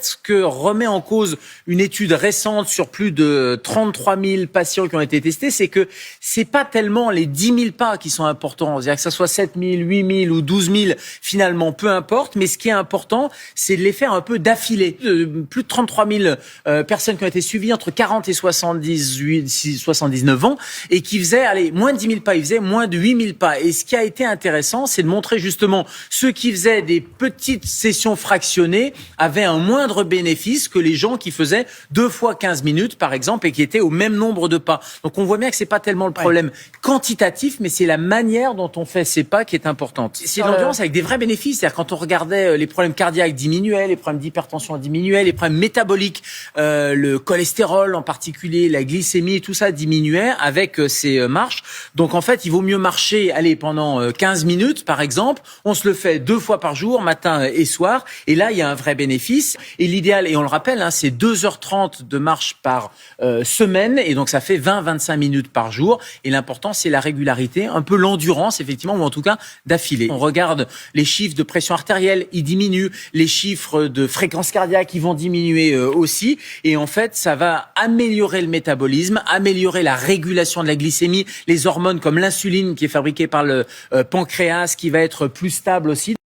Ce que remet en cause une étude récente sur plus de 33 000 patients qui ont été testés, c'est que c'est pas tellement les 10 000 pas qui sont importants. C'est-à-dire que ça soit 7 000, 8 000 ou 12 000, finalement, peu importe. Mais ce qui est important, c'est de les faire un peu d'affilée. Plus de 33 000 personnes qui ont été suivies entre 40 et 79 ans et qui faisaient, moins de 10 000 pas, ils faisaient moins de 8 000 pas. Et ce qui a été intéressant, c'est de montrer justement ceux qui faisaient des petites sessions fractionnées avaient un moindre bénéfice que les gens qui faisaient 2 fois 15 minutes, par exemple, et qui étaient au même nombre de pas. Donc on voit bien que c'est pas tellement le problème quantitatif, mais c'est la manière dont on fait ces pas qui est importante. C'est l'endurance avec des vrais bénéfices. C'est-à-dire quand on regardait les problèmes cardiaques diminuaient, les problèmes d'hypertension diminuaient, les problèmes métaboliques, le cholestérol en particulier, la glycémie, tout ça diminuait avec ces marches. Donc en fait, il vaut mieux marcher pendant 15 minutes, par exemple. On se le fait 2 fois par jour, matin et soir. Et là, il y a un vrai bénéfice. Et l'idéal, et on le rappelle, c'est 2h30 de marche par semaine. Et donc, ça fait 20-25 minutes par jour. Et l'important, c'est la régularité, un peu l'endurance, effectivement, ou en tout cas d'affilée. On regarde les chiffres de pression artérielle, ils diminuent. Les chiffres de fréquence cardiaque, ils vont diminuer aussi. Et en fait, ça va améliorer le métabolisme, améliorer la régulation de la glycémie, les hormones comme l'insuline qui est fabriquée par le pancréas, qui va être plus stable aussi.